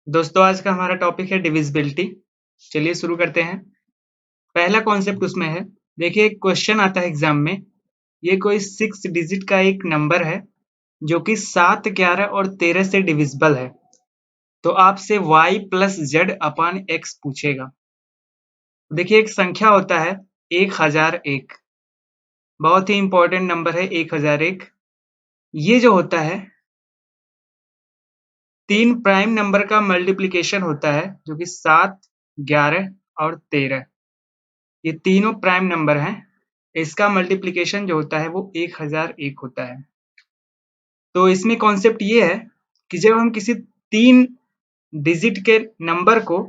दोस्तों आज का हमारा टॉपिक है डिविजिबिलिटी। चलिए शुरू करते हैं। पहला कॉन्सेप्ट उसमें है, देखिए एक क्वेश्चन आता है एग्जाम में। ये कोई 6 डिजिट का एक नंबर है जो कि 7, 11 और 13 से डिविजिबल है। तो आपसे y plus Z upon x पूछेगा। देखिए एक संख्या होता है 1001, बहुत ही इंपॉर्टेंट नंबर है 1001। ये जो होता है 3 प्राइम नंबर का मल्टीप्लिकेशन होता है जो कि 7, 11 और 13। ये तीनों प्राइम नंबर हैं। इसका मल्टीप्लिकेशन जो होता है वो 1001 होता है। तो इसमें कॉन्सेप्ट ये है कि जब हम किसी 3 डिजिट के नंबर को,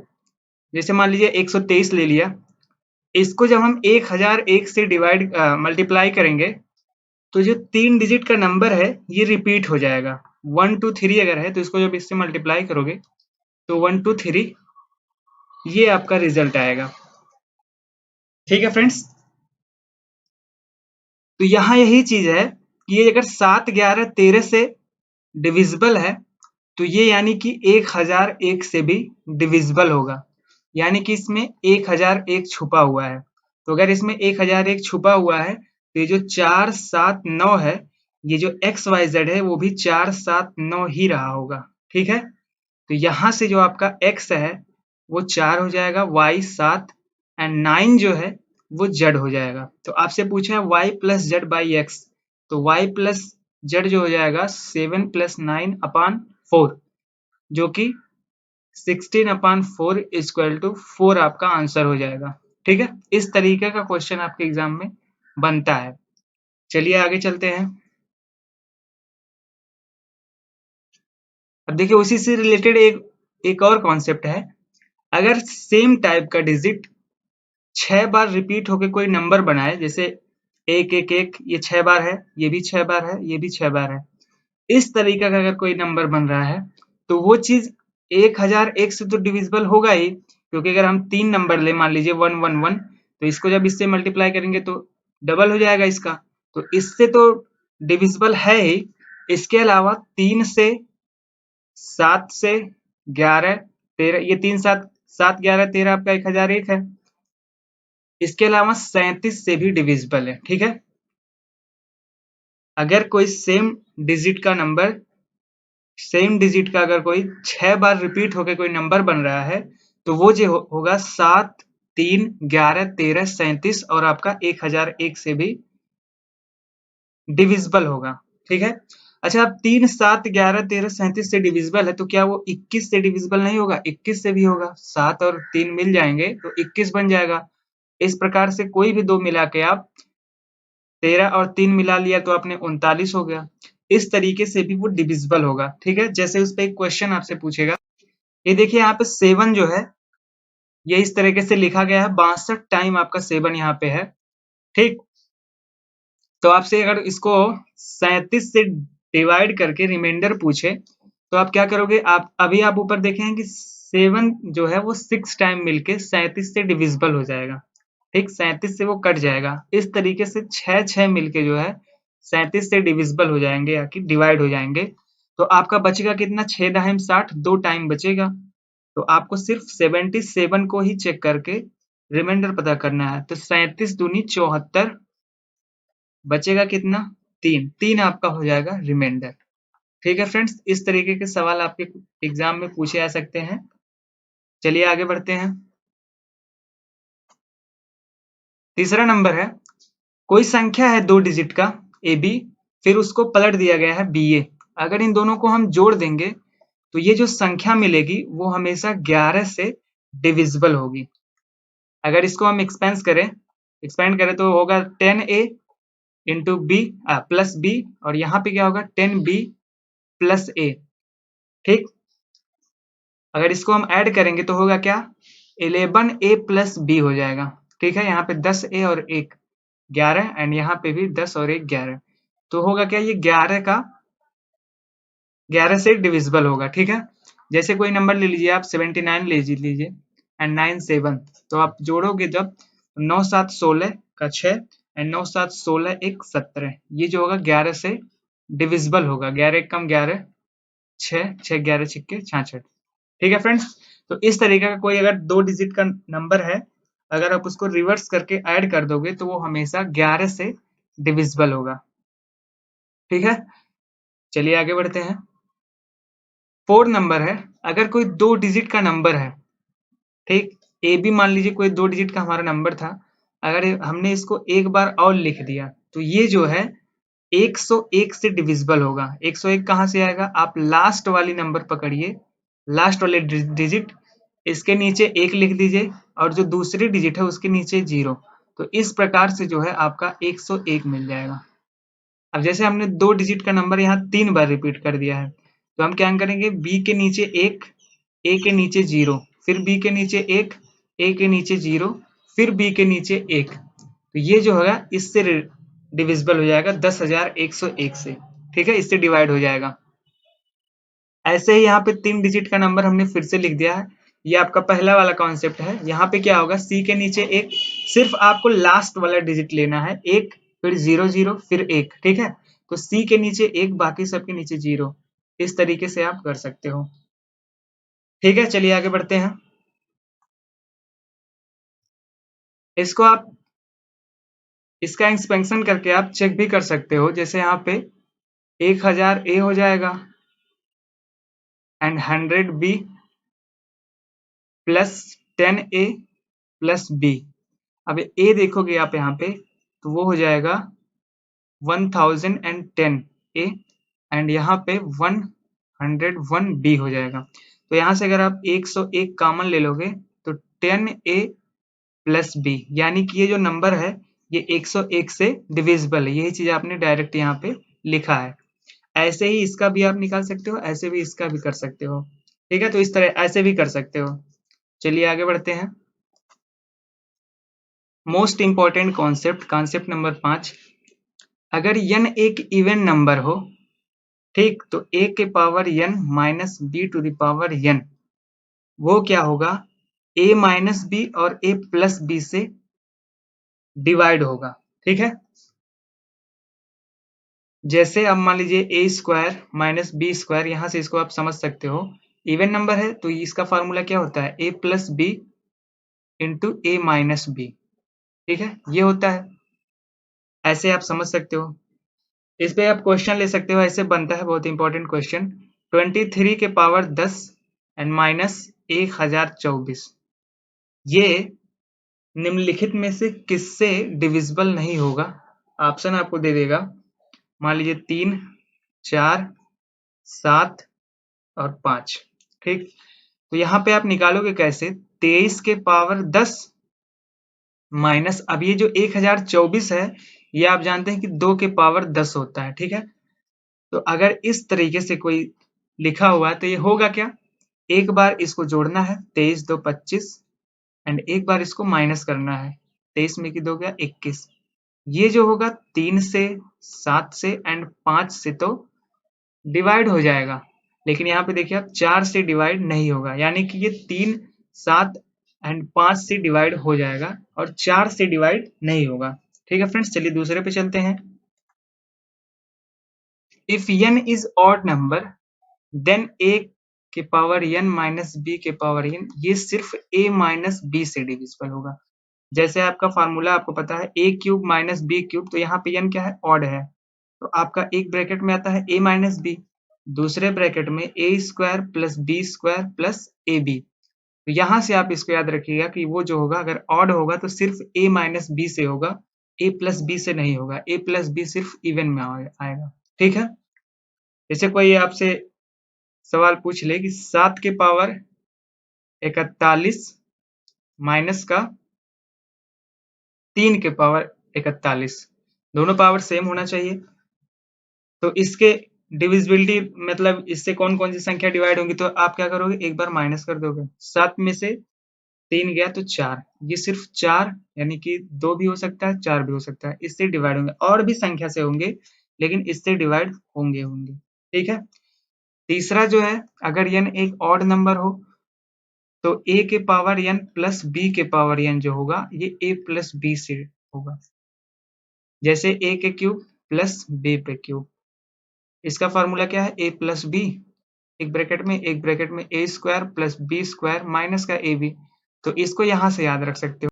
जैसे मान लीजिए 123 ले लिया, इसको जब हम 1001 से मल्टीप्लाई करेंगे तो जो 3 डिजिट का नंबर है ये रिपीट हो जाएगा। 1 2 3 अगर है तो इसको जब इससे मल्टीप्लाई करोगे तो 1 2 3 ये आपका रिजल्ट आएगा। ठीक है फ्रेंड्स। तो यहाँ यही चीज है कि ये अगर 7, 11, 13 से डिविजिबल है तो ये यानी कि 1001 से भी डिविजिबल होगा, यानी कि इसमें 1001 छुपा हुआ है। तो अगर इसमें 1001 छुपा हुआ है तो ये जो 479 है, ये जो एक्स वाई जेड है वो भी 479 ही रहा होगा। ठीक है। तो यहां से जो आपका x है वो 4 हो जाएगा, y 7 एंड 9 जो है वो z हो जाएगा। तो आपसे पूछा है y plus Z by x, तो y प्लस जेड जो हो जाएगा 7 प्लस 9 अपान 4, जो कि 16 अपान 4 इक्वल टू 4 आपका आंसर हो जाएगा। ठीक है। इस तरीके का क्वेश्चन आपके एग्जाम में बनता है। चलिए आगे चलते हैं। अब देखिए उसी से रिलेटेड एक और कॉन्सेप्ट है। अगर सेम टाइप का डिजिट 6 बार रिपीट होके कोई नंबर बनाए, जैसे 111 ये 6 बार है, ये भी 6 बार है, ये भी 6 बार है, इस तरीके का अगर कोई नंबर बन रहा है तो वो चीज 1001 से तो डिविजिबल होगा ही, क्योंकि अगर हम 3 नंबर ले, मान लीजिए 111, तो इसको जब इससे मल्टीप्लाई करेंगे तो डबल हो जाएगा इसका, तो इससे तो डिविजिबल है ही। इसके अलावा 3 से, 7 से, 11, 13, ये 3 7 7 11 13 आपका 1001 है। इसके अलावा 37 से भी डिविजिबल है। ठीक है। अगर कोई सेम डिजिट का अगर कोई 6 बार रिपीट होकर कोई नंबर बन रहा है तो वो जो होगा 7, 3, 11, 13, 37 और आपका 1001 से भी डिविजिबल होगा। ठीक है। अच्छा, अब 3, 7, 11, 13, 37 से डिविजिबल है तो क्या वो 21 से डिविजिबल नहीं होगा? 21 से भी होगा। 7 और 3 मिल जाएंगे तो 21 बन जाएगा। इस प्रकार से कोई भी दो मिला के आप 13 और 3 मिला लिया तो आपने 39 हो गया। इस तरीके से भी वो डिविजिबल होगा। ठीक है। जैसे उस पर एक क्वेश्चन आपसे पूछेगा, ये देखिए यहाँ पे 7 जो है ये इस तरीके से लिखा गया है, 62 टाइम आपका 7 यहाँ पे है। ठीक। तो आपसे अगर इसको 37 से डिवाइड करके रिमाइंडर पूछे तो आप क्या करोगे? आप ऊपर देखें कि 7 जो है वो 6 टाइम मिलके 37 से डिविजिबल हो जाएगा। ठीक, 37 से वो कट जाएगा। इस तरीके से 6 मिलके जो है 37 से डिविजिबल हो जाएंगे या कि डिवाइड हो जाएंगे। तो आपका बचेगा कितना? 6 दाहिम 60, 2 टाइम बचेगा। तो आपको सिर्फ 77 को ही चेक करके रिमाइंडर पता करना है। तो 37 दूनी 74, बचेगा कितना? 3, 3 आपका हो जाएगा रिमाइंडर। ठीक है फ्रेंड्स, इस तरीके के सवाल आपके एग्जाम में पूछे जा सकते हैं। चलिए आगे बढ़ते हैं। तीसरा नंबर है, कोई संख्या है 2 डिजिट का ए बी, फिर उसको पलट दिया गया है बी ए। अगर इन दोनों को हम जोड़ देंगे तो ये जो संख्या मिलेगी वो हमेशा 11 से डिविजिबल होगी। अगर इसको हम एक्सपेंड करें तो होगा 10a into B plus B, और यहाँ पे क्या होगा? 10b प्लस ए। ठीक। अगर इसको हम ऐड करेंगे तो होगा क्या? 11a प्लस बी हो जाएगा। ठीक है। यहाँ पे 10a और 1 11, एंड यहाँ पे भी 10 और 1 11। तो होगा क्या? ये 11 का 11 से डिविजिबल होगा। ठीक है। जैसे कोई नंबर ले लीजिए आप, 79 ले लीजिए एंड 9 7, तो आप जोड़ोगे जब 9 7 16 का 6 एंड 9 7 16 1 17, ये जो होगा 11 से डिविजिबल होगा। 11 कम 11, 6 6 11 छिक्के 66। ठीक है फ्रेंड्स। तो इस तरीके का कोई अगर 2 डिजिट का नंबर है, अगर आप उसको रिवर्स करके ऐड कर दोगे तो वो हमेशा 11 से डिविजिबल होगा। ठीक है, चलिए आगे बढ़ते हैं। 4 नंबर है, अगर कोई 2 डिजिट का नंबर है, ठीक, ए बी मान लीजिए कोई 2 डिजिट का हमारा नंबर था, अगर हमने इसको एक बार और लिख दिया तो ये जो है 101 से डिविजिबल होगा। 101 कहाँ से आएगा? आप लास्ट वाली नंबर पकड़िए, लास्ट वाले डिजिट, इसके नीचे 1 लिख दीजिए और जो दूसरी डिजिट है उसके नीचे 0। तो इस प्रकार से जो है आपका 101 मिल जाएगा। अब जैसे हमने 2 डिजिट का नंबर यहाँ 3 बार रिपीट कर दिया है, तो हम क्या करेंगे, बी के नीचे 1, ए के नीचे 0, फिर बी के नीचे 1, ए के नीचे 0, फिर बी के नीचे 1। तो ये जो होगा इससे डिविजिबल हो जाएगा 10,101 से। ठीक है, इससे डिवाइड हो जाएगा। ऐसे ही यहाँ पे 3 डिजिट का नंबर हमने फिर से लिख दिया है। ये आपका पहला वाला कॉन्सेप्ट है। यहाँ पे क्या होगा, सी के नीचे 1, सिर्फ आपको लास्ट वाला डिजिट लेना है, 1, फिर 0 0, फिर 1। ठीक है, तो सी के नीचे 1, बाकी सबके नीचे 0। इस तरीके से आप कर सकते हो। ठीक है, चलिए आगे बढ़ते हैं। इसको आप, इसका एक्सपेंशन करके आप चेक भी कर सकते हो। जैसे यहाँ पे 1000 ए हो जाएगा and 100 B plus 10 A plus B. अब ए देखोगे आप यहाँ पे तो वो हो जाएगा 1010 ए एंड यहाँ पे 101 बी हो जाएगा। तो यहाँ से अगर आप 101 कॉमन ले लोगे तो 10 ए प्लस बी, यानी कि ये जो नंबर है ये 101 से डिविजिबल है। यही चीज आपने डायरेक्ट यहाँ पे लिखा है। ऐसे ही इसका भी आप निकाल सकते हो, ऐसे भी इसका भी कर सकते हो। ठीक है, तो इस तरह ऐसे भी कर सकते हो। चलिए आगे बढ़ते हैं। Most important concept, concept number 5, अगर n एक इवन नंबर हो, ठीक, तो a के power n minus B to the power n, वो क्या होगा, a माइनस बी और a प्लस बी से डिवाइड होगा। ठीक है, जैसे अब मान लीजिए A square minus B square, यहां से इसको आप समझ सकते हो, इवन नंबर है तो इसका फार्मूला क्या होता है, ए प्लस बी इंटू ए माइनस बी। ठीक है, ये होता है, ऐसे आप समझ सकते हो। इस पे आप क्वेश्चन ले सकते हो, ऐसे बनता है, बहुत इंपॉर्टेंट क्वेश्चन। 23 के पावर 10 एंड माइनस 1024, ये निम्नलिखित में से किससे डिविजिबल नहीं होगा? ऑप्शन आपको दे देगा, मान लीजिए 3, 4, 7 और 5। ठीक, तो यहाँ पे आप निकालोगे कैसे, 23 के पावर 10 माइनस, अब ये जो 1024 है ये आप जानते हैं कि 2 के पावर 10 होता है। ठीक है, तो अगर इस तरीके से कोई लिखा हुआ है तो ये होगा क्या, एक बार इसको जोड़ना है, 23 2 25 एंड एक बार इसको माइनस करना है, 23 में की 2 गया 21। ये जो होगा 3 से, 7 से एंड 5 से तो डिवाइड हो जाएगा, लेकिन यहाँ पे देखिए आप 4 से डिवाइड नहीं होगा, यानी कि ये 3, 7 एंड 5 से डिवाइड हो जाएगा और 4 से डिवाइड नहीं होगा। ठीक है फ्रेंड्स, चलिए दूसरे पे चलते हैं। If n is odd number then a के पावर n माइनस b के पावर n, ये सिर्फ a माइनस b से डिविजिबल होगा। जैसे आपका फार्मूला आपको पता है a cube minus b cube, तो यहाँ पे n क्या है, ऑड है, तो आपका एक ब्रैकेट में आता है a माइनस b, दूसरे ब्रैकेट में a square plus b square plus ab। तो यहाँ से आप इसको याद रखिएगा कि वो जो होगा अगर ऑड होगा तो सिर्फ a माइनस b से होगा, a प्लस b से नहीं होगा, a प्लस b सिर्फ इवन में आएगा। ठीक है, जैसे कोई आपसे सवाल पूछ ले कि 7 के पावर 41 माइनस का 3 के पावर 41, दोनों पावर सेम होना चाहिए, तो इसके डिविजिबिलिटी मतलब इससे कौन कौन सी संख्या डिवाइड होंगी, तो आप क्या करोगे, एक बार माइनस कर दोगे, 7 में से 3 गया तो 4, ये सिर्फ 4 यानी कि 2 भी हो सकता है 4 भी हो सकता है, इससे डिवाइड होंगे, और भी संख्या से होंगे लेकिन इससे डिवाइड होंगे। ठीक है, तीसरा जो है, अगर n एक ऑड नंबर हो तो a के पावर n प्लस b के पावर n जो होगा ये a प्लस b से होगा। जैसे a के क्यूब प्लस b पे क्यूब, इसका फार्मूला क्या है, a प्लस b एक ब्रैकेट में A square plus B square minus का ए बी, तो इसको यहां से याद रख सकते हो।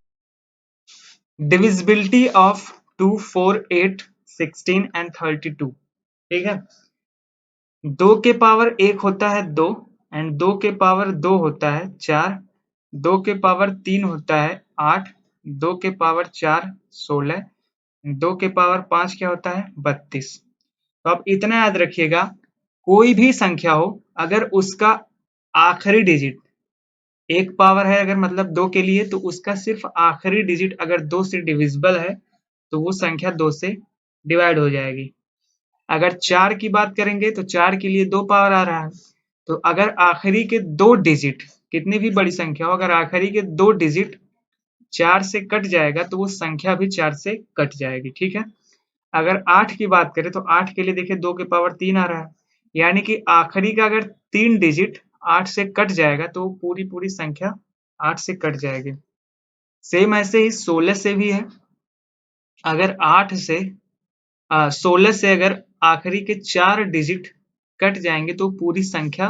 डिविजिबिलिटी ऑफ 2, 4, 8, 16 एंड 32, ठीक है। 2 के पावर 1 होता है 2, एंड 2 के पावर 2 होता है 4, 2 के पावर 3 होता है 8, 2 के पावर 4 16, 2 के पावर 5 क्या होता है 32। तो आप इतना याद रखिएगा, कोई भी संख्या हो अगर उसका आखिरी डिजिट एक पावर है, अगर मतलब 2 के लिए, तो उसका सिर्फ आखिरी डिजिट अगर 2 से डिविजिबल है तो वो संख्या 2 से डिवाइड हो जाएगी। अगर 4 की बात करेंगे तो 4 के लिए 2 पावर आ रहा है, तो अगर आखिरी के 2 डिजिट, कितनी भी बड़ी संख्या हो, अगर आखिरी के 2 डिजिट 4 से कट जाएगा तो वो संख्या भी 4 से कट जाएगी, ठीक है। अगर 8 की बात करें तो 8 के लिए देखिए 2 के पावर 3 आ रहा है, यानी कि आखिरी का अगर 3 डिजिट 8 से कट जाएगा तो पूरी पूरी संख्या 8 से कट जाएगी। सेम ऐसे ही 16 से भी है, अगर 8 से 16 से अगर आखिरी के 4 डिजिट कट जाएंगे तो पूरी संख्या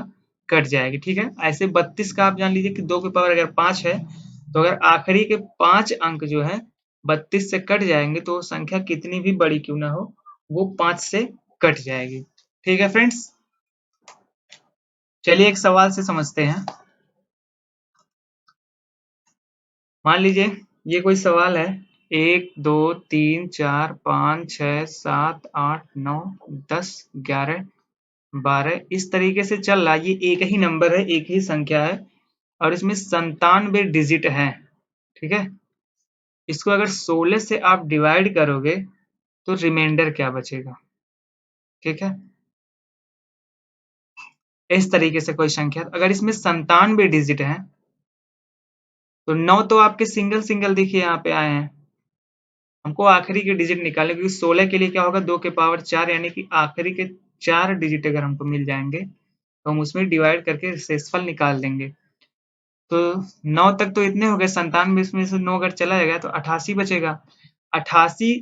कट जाएगी, ठीक है। ऐसे 32 का आप जान लीजिए कि 2 के पावर अगर 5 है, तो अगर आखिरी के 5 अंक जो है 32 से कट जाएंगे तो संख्या कितनी भी बड़ी क्यों ना हो वो 5 से कट जाएगी, ठीक है फ्रेंड्स। चलिए एक सवाल से समझते हैं। मान लीजिए ये कोई सवाल है, 1 2 3 4 5 6 7 8 9 10 11 12 इस तरीके से चल रहा है। ये एक ही नंबर है, एक ही संख्या है और इसमें 97 डिजिट है, ठीक है। इसको अगर 16 से आप डिवाइड करोगे तो रिमाइंडर क्या बचेगा, ठीक है। इस तरीके से कोई संख्या अगर इसमें 97 डिजिट है तो 9 तो आपके सिंगल सिंगल देखिए यहाँ पे आए हैं, हमको आखिरी के डिजिट निकालने, क्योंकि 16 के लिए क्या होगा 2 के पावर 4, यानी कि आखिरी के 4 डिजिट अगर हमको मिल जाएंगे तो हम उसमें डिवाइड करके शेषफल निकाल देंगे। तो 9 तक तो इतने हो गए, 97 में से 9 अगर चला जाएगा तो 88 बचेगा। 88,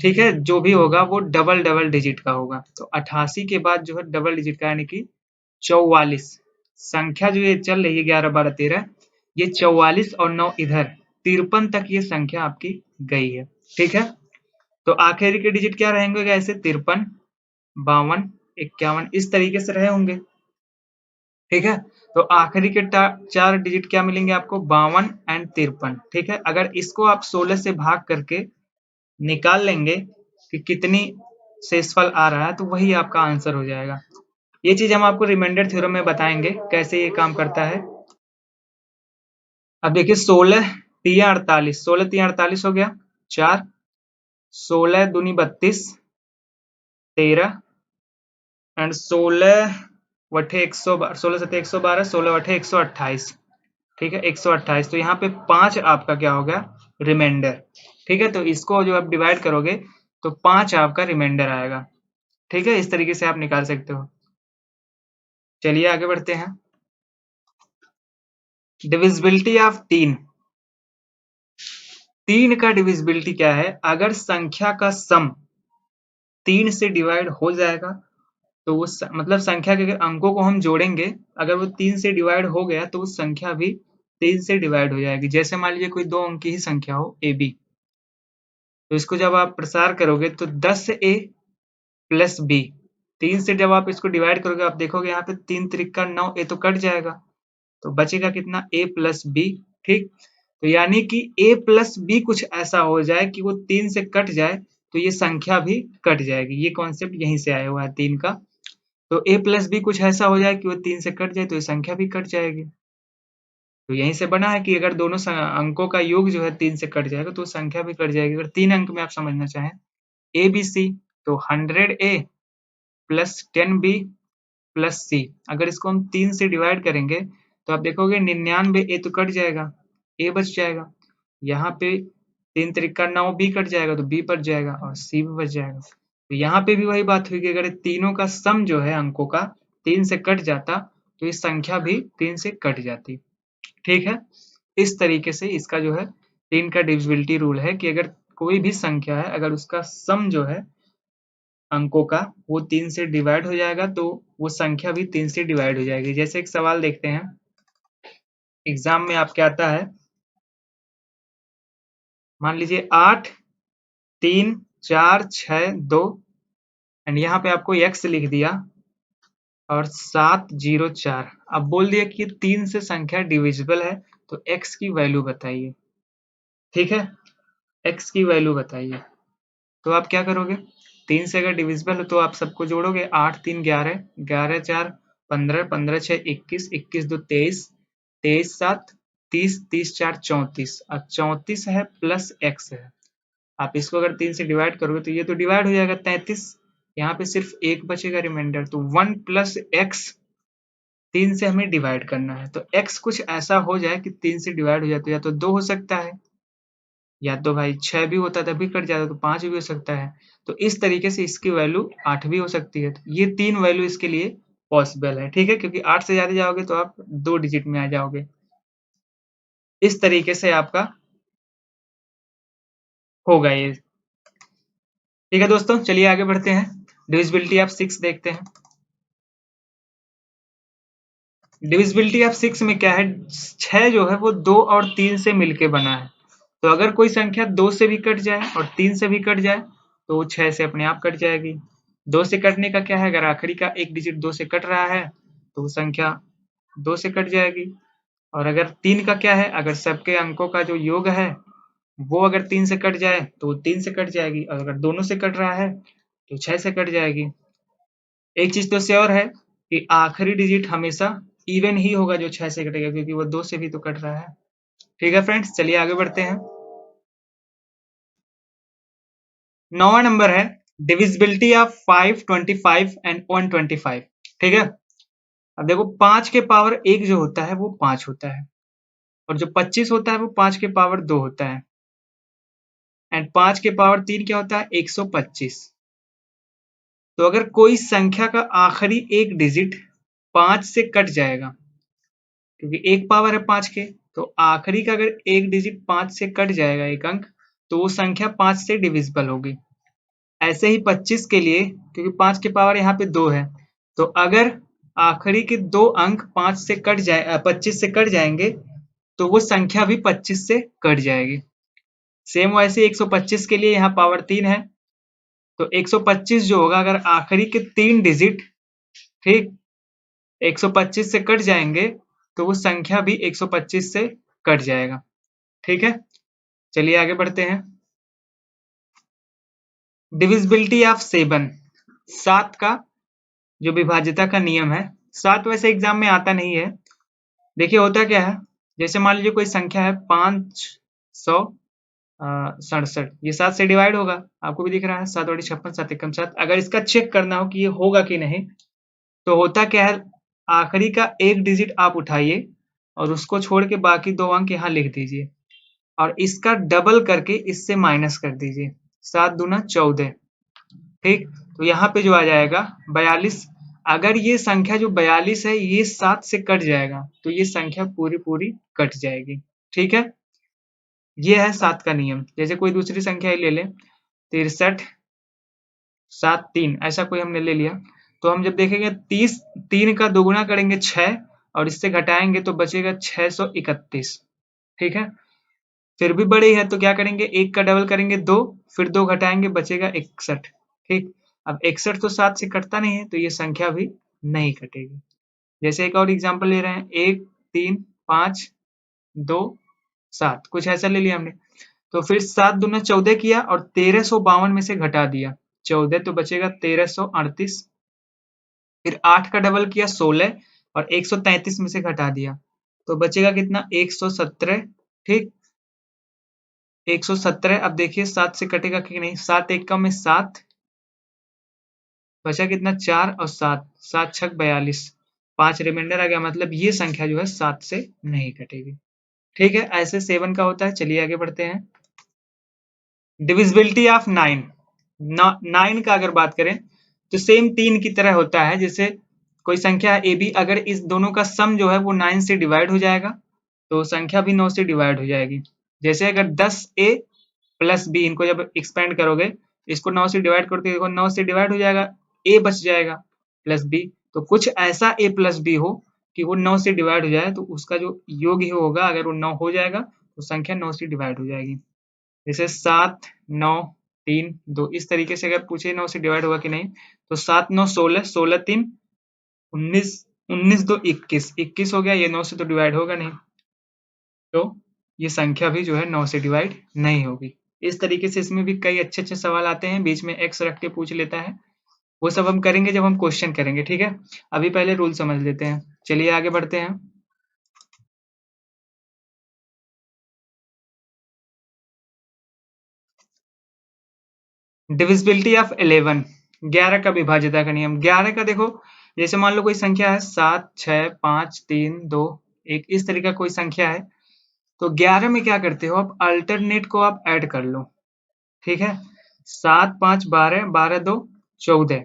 ठीक है, जो भी होगा वो डबल डबल डिजिट का होगा, तो 88 के बाद जो है डबल डिजिट का यानी कि 44 संख्या जो ये चल रही है 11 12 13, ये 44 और 9 इधर 53 तक ये संख्या आपकी गई है, ठीक है। तो आखिरी के डिजिट क्या रहेंगे ऐसे 53 52 51 इस तरीके से रहे होंगे, ठीक है। तो आखिरी के 4 डिजिट क्या मिलेंगे आपको 52 एंड 53, ठीक है। अगर इसको आप 16 से भाग करके निकाल लेंगे कि कितनी शेषफल आ रहा है तो वही आपका आंसर हो जाएगा। ये चीज हम आपको रिमाइंडर थ्योरम में बताएंगे कैसे ये काम करता है। अब देखिए 16 तिया 48, 16 तिया 48 हो गया 4, 16 दूनी 32 13 एंड 16 वठे 112, 16 सत्ते 112, 16 वठे 128, ठीक है 128। तो यहाँ पे 5 आपका क्या हो गया रिमाइंडर, ठीक है। तो इसको जो आप डिवाइड करोगे तो 5 आपका रिमाइंडर आएगा, ठीक है। इस तरीके से आप निकाल सकते हो। चलिए आगे बढ़ते हैं। डिविजिबिलिटी ऑफ 3, 3 का डिविजिबिलिटी क्या है, अगर संख्या का सम 3 से डिवाइड हो जाएगा तो वो मतलब संख्या के अगर अंकों को हम जोड़ेंगे, अगर वो 3 से डिवाइड हो गया तो वो संख्या भी 3 से डिवाइड हो जाएगी। जैसे मान लीजिए कोई 2 अंक की ही संख्या हो ए बी, तो इसको जब आप प्रसार करोगे तो 10a प्लस बी, 3 से जब आप इसको डिवाइड करोगे आप देखोगे यहाँ पे 3 त्रिका 9, ए तो कट जाएगा, तो बचेगा कितना a प्लस बी, ठीक। तो यानी कि a प्लस बी कुछ ऐसा हो जाए कि वो 3 से कट जाए तो ये संख्या भी कट जाएगी। ये कॉन्सेप्ट यहीं से आया हुआ है 3 का। तो a प्लस बी कुछ ऐसा हो जाए कि वो 3 से कट जाए तो ये संख्या भी कट जाएगी। तो यहीं से बना है कि अगर दोनों अंकों का योग जो है 3 से कट जाएगा तो संख्या भी कट जाएगी। अगर 3 अंक में आप समझना चाहें ए बी सी, तो 100a प्लस 10b प्लस सी, अगर इसको हम 3 से डिवाइड करेंगे तो आप देखोगे 99 ए तो कट जाएगा, ए बच जाएगा। यहाँ पे 3 त्रिका 9 बी कट जाएगा तो बी बच जाएगा और सी भी बच जाएगा। तो यहाँ पे भी वही बात हुई कि अगर तीनों का सम जो है अंकों का 3 से कट जाता तो ये संख्या भी 3 से कट जाती, ठीक है। इस तरीके से इसका जो है 3 का डिविजिबिलिटी रूल है कि अगर कोई भी संख्या है अगर उसका सम जो है अंकों का वो 3 से डिवाइड हो जाएगा, तो वो संख्या भी 3 से डिवाइड हो जाएगी। जैसे एक सवाल देखते हैं, एग्जाम में आपके आता है, मान लीजिए 8 3 4 6 2 एंड यहाँ पे आपको x लिख दिया और 704। अब बोल दिया कि 3 से संख्या डिविजिबल है, तो x की वैल्यू बताइए। ठीक है, x की वैल्यू बताइए। तो आप क्या करोगे, 3 से अगर डिविजिबल है तो आप सबको जोड़ोगे, 8 3 11, 11 4 15, 15 6 21, 21 2 23, 23 7 30, 30 4 34, अब 34 है प्लस x है। आप इसको अगर 3 से डिवाइड करोगे तो ये तो डिवाइड हो जाएगा 33, यहाँ पे सिर्फ एक बचेगा रिमाइंडर, तो 1 प्लस एक्स 3 से हमें डिवाइड करना है। तो x कुछ ऐसा हो जाए कि 3 से डिवाइड हो जाए, तो या तो 2 हो सकता है, या तो भाई 6 भी होता तभी कट जाता, तो 5 भी हो सकता है। तो इस तरीके से इसकी वैल्यू 8 भी हो सकती है। तो ये 3 वैल्यू इसके लिए पॉसिबल है। ठीक है, क्योंकि 8 से ज्यादा जाओगे तो आप 2 डिजिट में आ जाओगे। इस तरीके से आपका होगा ये। ठीक है दोस्तों, चलिए आगे बढ़ते हैं। डिविजिबिलिटी ऑफ 6 देखते हैं। डिविजिबिलिटी ऑफ 6 में क्या है, 6 जो है वो 2 और 3 से मिलके बना है। तो अगर कोई संख्या 2 से भी कट जाए और 3 से भी कट जाए तो वो 6 से अपने आप कट जाएगी। 2 से कटने का क्या है, अगर आखिरी का एक डिजिट 2 से कट रहा है तो वो संख्या 2 से कट जाएगी। और अगर 3 का क्या है, अगर सबके अंकों का जो योग है वो अगर 3 से कट जाए तो वो 3 से कट जाएगी, और अगर दोनों से कट रहा है तो 6 से कट जाएगी। एक चीज तो श्योर है कि आखिरी डिजिट हमेशा इवन ही होगा जो 6 से कटेगा, क्योंकि वो 2 से भी तो कट रहा है। ठीक है फ्रेंड्स, चलिए आगे बढ़ते हैं। 9वां नंबर है डिविजिबिलिटी ऑफ 5, 25 एंड 125। ठीक है, अब देखो 5 के पावर 1 जो होता है वो 5 होता है, और जो 25 होता है वो 5 के पावर 2 होता है, एंड 5 के पावर 3 क्या होता है, 125। तो अगर कोई संख्या का आखिरी एक डिजिट 5 से कट जाएगा, क्योंकि एक पावर है 5 के, तो आखिरी का अगर एक डिजिट 5 से कट जाएगा, एक अंक, तो वो संख्या 5 से डिविजिबल होगी। ऐसे ही 25 के लिए, क्योंकि 5 के पावर यहाँ पे 2 है, तो अगर आखिरी के 2 अंक 5 से कट जाए 25 से कट जाएंगे तो वो संख्या भी 25 से कट जाएगी। सेम वैसे 125 के लिए यहाँ पावर 3 है, तो 125 जो होगा अगर आखिरी के 3 डिजिट, ठीक, 125 से कट जाएंगे तो वो संख्या भी 125 से कट जाएगा। ठीक है, चलिए आगे बढ़ते हैं। डिविजिबिलिटी ऑफ 7, 7 का जो विभाज्यता का नियम है। 7 वैसे एग्जाम में आता नहीं है। देखिए होता क्या है, जैसे मान लीजिए कोई संख्या है 567, ये 7 से डिवाइड होगा, आपको भी दिख रहा है, 7 बड़ी 56, 7 एकम 7। अगर इसका चेक करना हो कि ये होगा कि नहीं, तो होता क्या है, आखिरी का एक डिजिट आप उठाइए और उसको छोड़ के बाकी 2 अंक यहाँ लिख दीजिए, और इसका डबल करके इससे माइनस कर दीजिए, 7 दूना 14। ठीक, तो यहाँ पे जो आ जाएगा 42। अगर ये संख्या जो 42 है ये 7 से कट जाएगा तो ये संख्या पूरी पूरी कट जाएगी। ठीक है, ये है 7 का नियम। जैसे कोई दूसरी संख्या ही ले लें, 63 7 3, ऐसा कोई हमने ले लिया, तो हम जब देखेंगे 30, 3 का दोगुना करेंगे 6 और इससे घटाएंगे तो बचेगा 631। ठीक है, फिर भी बड़ी है तो क्या करेंगे, एक का डबल करेंगे 2, फिर 2 घटाएंगे बचेगा 61। ठीक, अब 61 तो 7 से कटता नहीं है तो ये संख्या भी नहीं कटेगी। जैसे एक और एग्जांपल ले रहे हैं, 1 3 5 2 7, कुछ ऐसा ले लिया हमने, तो फिर 7 दूना 14 किया और 1352 में से घटा दिया 14, तो बचेगा 1338। फिर 8 का डबल किया 16 और 133 में से घटा दिया तो बचेगा कितना, 117। ठीक, 117। अब देखिए 7 से कटेगा कि नहीं, 7 एक कम में 7, बचा कितना 4 और 7, 7 छक 42, 5 रिमाइंडर आ गया, मतलब ये संख्या जो है 7 से नहीं कटेगी। ठीक है, ऐसे 7 का होता है। चलिए आगे बढ़ते हैं। डिविजिबिलिटी ऑफ 9, 9 का अगर बात करें तो सेम 3 की तरह होता है। जैसे कोई संख्या ए बी, अगर इस दोनों का सम जो है वो 9 से डिवाइड हो जाएगा तो संख्या भी 9 से डिवाइड हो जाएगी। जैसे अगर 10a प्लस बी, इनको जब एक्सपेंड करोगे, इसको 9 से डिवाइड करते देखो 9 से डिवाइड हो जाएगा, a बच जाएगा प्लस b। तो कुछ ऐसा a प्लस b हो कि वो 9 से डिवाइड हो जाए, तो उसका जो योग ही होगा अगर वो 9 हो जाएगा तो संख्या 9 से डिवाइड हो जाएगी। जैसे 7 9 3 2 इस तरीके से अगर पूछे 9 से डिवाइड होगा कि नहीं, तो 7 9 16, 16 3 19, 19 2 21, 21 हो गया, ये 9 से तो डिवाइड होगा नहीं, तो ये संख्या भी जो है 9 से डिवाइड नहीं होगी। इस तरीके से इसमें भी कई अच्छे अच्छे सवाल आते हैं, बीच में एक्स रख के पूछ लेता है, वो सब हम करेंगे जब हम क्वेश्चन करेंगे, ठीक है। अभी पहले रूल समझ लेते हैं, चलिए आगे बढ़ते हैं। डिविजिबिलिटी ऑफ 11, 11 का विभाज्यता का नियम। 11 का देखो, जैसे मान लो कोई संख्या है 7 6 5 3 2 1, इस तरीके का कोई संख्या है, तो 11 में क्या करते हो आप, अल्टरनेट को आप ऐड कर लो, ठीक है। 7 5 12, 12 2 14,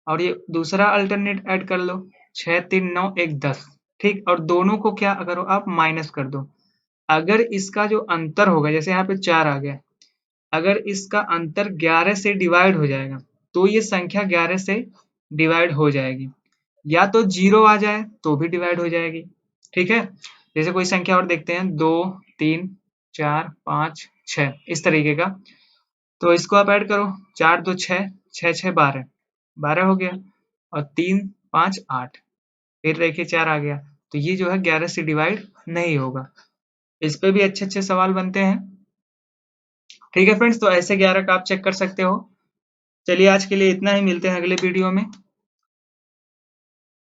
और ये दूसरा अल्टरनेट ऐड कर लो, 6 3 9 1 10, ठीक। और दोनों को क्या करो आप, माइनस कर दो। अगर इसका जो अंतर होगा, जैसे यहाँ पे 4 आ गया, अगर इसका अंतर 11 से डिवाइड हो जाएगा तो ये संख्या 11 से डिवाइड हो जाएगी, या तो 0 आ जाए तो भी डिवाइड हो जाएगी, ठीक है। जैसे कोई संख्या और देखते हैं, 2 3 4 5 6 इस तरीके का, तो इसको आप ऐड करो, 4 2 6, 6 6 12, 12 हो गया, और 3 5 8, फिर देखिए 4 आ गया, तो ये जो है 11 से डिवाइड नहीं होगा। इस पे भी अच्छे अच्छे सवाल बनते हैं, ठीक है फ्रेंड्स। तो ऐसे 11 का आप चेक कर सकते हो। चलिए आज के लिए इतना ही, मिलते हैं अगले वीडियो में।